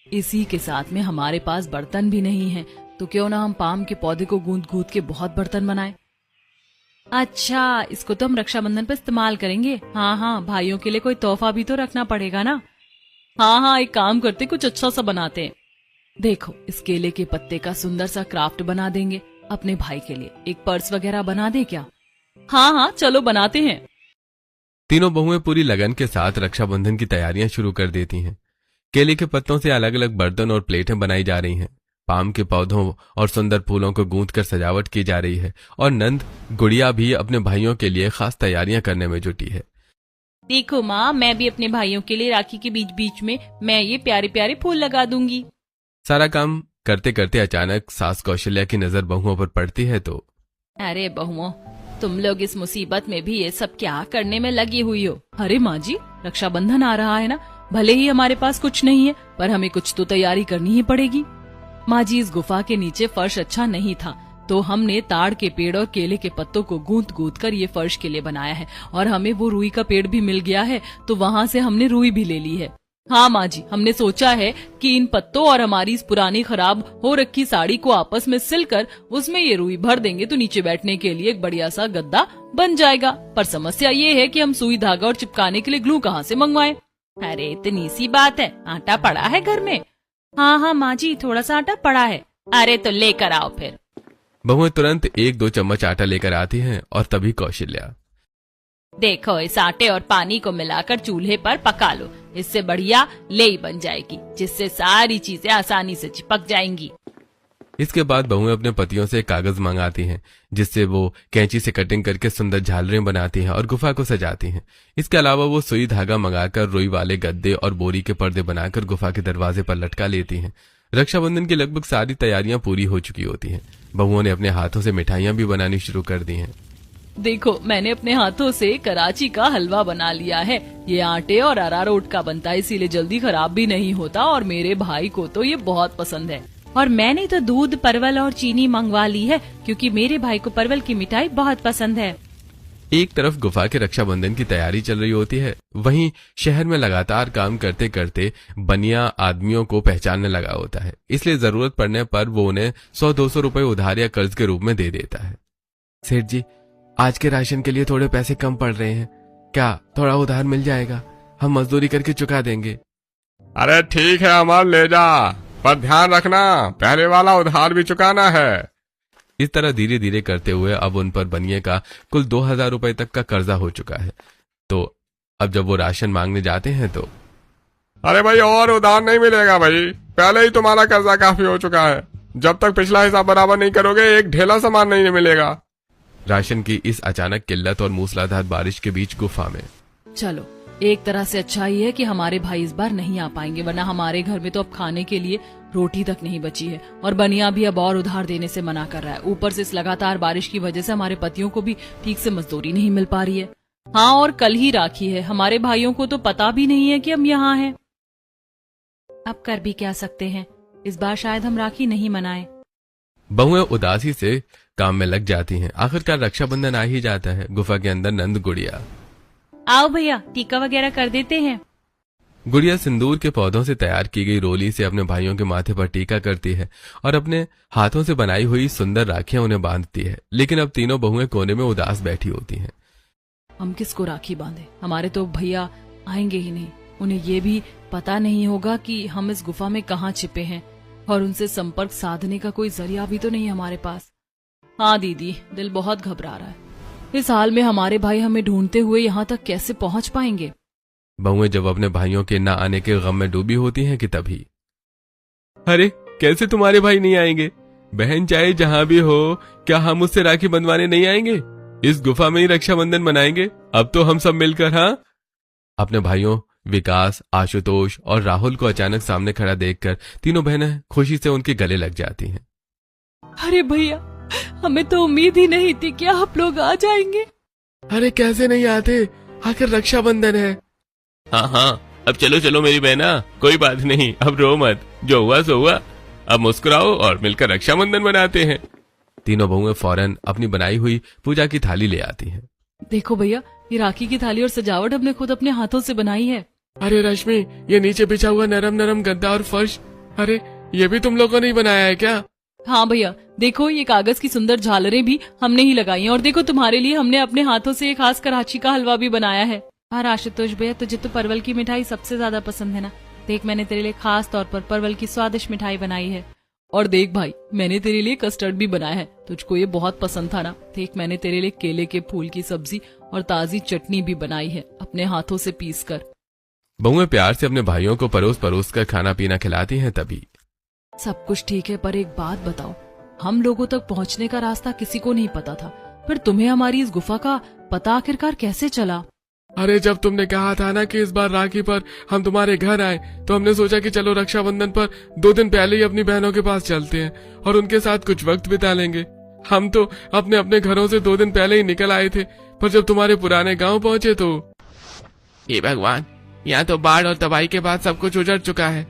इसी के साथ में हमारे पास बर्तन भी नहीं है, तो क्यों ना हम पाम के पौधे को गूंद गूंद के बहुत बर्तन बनाएं। अच्छा, इसको तो हम रक्षाबंधन पे इस्तेमाल करेंगे। हाँ हाँ, भाइयों के लिए कोई तोहफा भी तो रखना पड़ेगा ना। हाँ हाँ, एक काम करते, कुछ अच्छा सा बनाते हैं। देखो, इस केले के पत्ते का सुंदर सा क्राफ्ट बना देंगे अपने भाई के लिए। एक पर्स वगैरह बना दे क्या? हाँ हाँ, चलो बनाते हैं। तीनों बहुएं पूरी लगन के साथ रक्षाबंधन की तैयारियां शुरू कर देती हैं। केले के पत्तों से अलग अलग बर्तन और प्लेटें बनाई जा रही हैं। पाम के पौधों और सुंदर फूलों को गूंथकर सजावट की जा रही है और नंद गुड़िया भी अपने भाइयों के लिए खास तैयारियां करने में जुटी है। देखो माँ, मैं भी अपने भाइयों के लिए राखी के बीच बीच में मैं ये प्यारे प्यारे फूल लगा दूंगी। सारा काम करते करते अचानक सास कौशल्या की नजर बहुओं पर पड़ती है तो अरे बहुओं, तुम लोग इस मुसीबत में भी ये सब क्या करने में लगी हुई हो? अरे माँ जी, रक्षाबंधन आ रहा है ना, भले ही हमारे पास कुछ नहीं है, पर हमें कुछ तो तैयारी करनी ही पड़ेगी। माँ जी, इस गुफा के नीचे फर्श अच्छा नहीं था, तो हमने ताड़ के पेड़ और केले के पत्तों को गूंथ गूंथ कर ये फर्श के लिए बनाया है। और हमें वो रुई का पेड़ भी मिल गया है, तो वहाँ से हमने रुई भी ले ली है। हाँ माँ जी, हमने सोचा है कि इन पत्तों और हमारी इस पुरानी खराब हो रखी साड़ी को आपस में सिलकर उसमें ये रुई भर देंगे, तो नीचे बैठने के लिए एक बढ़िया सा गद्दा बन जाएगा। पर समस्या ये है कि हम सुई धागा और चिपकाने के लिए ग्लू कहाँ से मंगवाएं? अरे इतनी सी बात है, आटा पड़ा है घर में। हाँ हाँ माँ जी, थोड़ा सा आटा पड़ा है। अरे तो लेकर आओ फिर। बहुएं तुरंत 1-2 चम्मच आटा लेकर आती हैं और तभी कौशल्या, देखो, इस आटे और पानी को मिलाकर चूल्हे पर पका लो, इससे बढ़िया लेई बन जाएगी, जिससे सारी चीजें आसानी से चिपक जाएंगी। इसके बाद बहुएं अपने पतियों से कागज मंगाती हैं, जिससे वो कैंची से कटिंग करके सुंदर झालरें बनाती हैं और गुफा को सजाती हैं। इसके अलावा वो सुई धागा मंगाकर रुई वाले गद्दे और बोरी के पर्दे बनाकर गुफा के दरवाजे पर लटका लेती हैं। रक्षाबंधन की लगभग सारी तैयारियां पूरी हो चुकी होती हैं। बहुओं ने अपने हाथों से मिठाइयां भी बनानी शुरू कर दी हैं। देखो, मैंने अपने हाथों से कराची का हलवा बना लिया है। ये आटे और अरारोट का बनता है, इसीलिए जल्दी खराब भी नहीं होता, और मेरे भाई को तो ये बहुत पसंद है। और मैंने तो दूध, परवल और चीनी मंगवा ली है, क्योंकि मेरे भाई को परवल की मिठाई बहुत पसंद है। एक तरफ गुफा के रक्षाबंधन की तैयारी चल रही होती है, वहीं शहर में लगातार काम करते करते बनिया आदमियों को पहचानने लगा होता है। इसलिए जरूरत पड़ने पर वो उन्हें 100-200 रुपए उधार या कर्ज के रूप में दे देता है। सेठ जी, आज के राशन के लिए थोड़े पैसे कम पड़ रहे हैं, क्या थोड़ा उधार मिल जाएगा? हम मजदूरी करके चुका देंगे। अरे ठीक है अमर, ले जा, पर ध्यान रखना पहले वाला उधार भी चुकाना है। इस तरह धीरे धीरे करते हुए अब उन पर बनिए का कुल 2000 रुपए तक का कर्जा हो चुका है। तो अब जब वो राशन मांगने जाते हैं तो अरे भाई, और उधार नहीं मिलेगा भाई, पहले ही तुम्हारा कर्जा काफी हो चुका है। जब तक पिछला हिसाब बराबर नहीं करोगे, एक ढेला सामान नहीं मिलेगा। राशन की इस अचानक किल्लत और मूसलाधार बारिश के बीच गुफा में चलो, एक तरह से अच्छा ही है कि हमारे भाई इस बार नहीं आ पाएंगे, वरना हमारे घर में तो अब खाने के लिए रोटी तक नहीं बची है, और बनिया भी अब और उधार देने से मना कर रहा है। ऊपर से इस लगातार बारिश की वजह से हमारे पतियों को भी ठीक से मजदूरी नहीं मिल पा रही है। हाँ, और कल ही राखी है, हमारे भाइयों को तो पता भी नहीं है कि हम यहाँ हैं। अब कर भी क्या सकते हैं, इस बार शायद हम राखी नहीं मनाएं। बहुएं उदासी से काम में लग जाती हैं। आखिरकार रक्षाबंधन आ ही जाता है। गुफा के अंदर नंद गुड़िया, आओ भैया, टीका वगैरह कर देते हैं। गुड़िया सिंदूर के पौधों से तैयार की गई रोली से अपने भाइयों के माथे पर टीका करती है और अपने हाथों से बनाई हुई सुंदर राखियां उन्हें बांधती है। लेकिन अब तीनों बहुएं कोने में उदास बैठी होती हैं। हम किसको राखी बांधे? हमारे तो भैया आएंगे ही नहीं। उन्हें ये भी पता नहीं होगा कि हम इस गुफा में कहाँ छिपे हैं, और उनसे संपर्क साधने का कोई जरिया भी तो नहीं हमारे पास। हाँ दीदी, दिल बहुत घबरा रहा है। इस हाल में हमारे भाई हमें ढूंढते हुए यहाँ तक कैसे पहुँच पाएंगे? बहुएं जब अपने भाइयों के न आने के गम में डूबी होती हैं कि तभी, अरे कैसे तुम्हारे भाई नहीं आएंगे? बहन चाहे जहां भी हो, क्या हम उससे राखी बंधवाने नहीं आएंगे? इस गुफा में ही रक्षाबंधन मनाएंगे अब तो हम सब मिलकर। हाँ, अपने भाइयों विकास, आशुतोष और राहुल को अचानक सामने खड़ा देखकर तीनों बहनें खुशी से उनके गले लग जाती हैं। अरे भैया, हमें तो उम्मीद ही नहीं थी कि आप लोग आ जाएंगे। अरे कैसे नहीं आते, आखिर रक्षाबंधन है। हाँ हाँ, अब चलो चलो मेरी बहना, कोई बात नहीं, अब रो मत, जो हुआ सो हुआ। अब मुस्कुराओ और मिलकर रक्षाबंधन मनाते हैं। तीनों बहुएं फौरन अपनी बनाई हुई पूजा की थाली ले आती हैं। देखो भैया, ये राखी की थाली और सजावट हमने खुद अपने हाथों से बनाई है। अरे रश्मि, ये नीचे बिछा हुआ नरम नरम गद्दा और फर्श अरे ये भी तुम लोगों ने ही बनाया है क्या? हाँ भैया, देखो ये कागज की सुंदर झालरें भी हमने ही लगाई हैं और देखो तुम्हारे लिए हमने अपने हाथों से एक खास कराची का हलवा भी बनाया है। हाँ आशुतोष भैया, तुझे तो परवल की मिठाई सबसे ज्यादा पसंद है ना। देख मैंने तेरे लिए खास तौर पर परवल की स्वादिष्ट मिठाई बनाई है। और देख भाई, मैंने तेरे लिए कस्टर्ड भी बनाया है, तुझको ये बहुत पसंद था ना। देख मैंने तेरे लिए केले के फूल की सब्जी और ताजी चटनी भी बनाई है अपने हाथों से पीस कर। बहुएं प्यार से अपने भाइयों को परोस परोस कर खाना पीना खिलाती हैं। तभी सब कुछ ठीक है, पर एक बात बताओ, हम लोगों तक पहुंचने का रास्ता किसी को नहीं पता था, पर तुम्हें हमारी इस गुफा का पता आखिरकार कैसे चला? अरे जब तुमने कहा था ना कि इस बार राखी पर हम तुम्हारे घर आए, तो हमने सोचा कि चलो रक्षाबंधन पर 2 दिन पहले ही अपनी बहनों के पास चलते हैं और उनके साथ कुछ वक्त बिता लेंगे। हम तो अपने अपने घरों से 2 दिन पहले ही निकल आए थे, पर जब तुम्हारे पुराने गांव पहुंचे तो हे भगवान, यहाँ तो बाढ़ और तबाही के बाद सब कुछ उजड़ चुका है।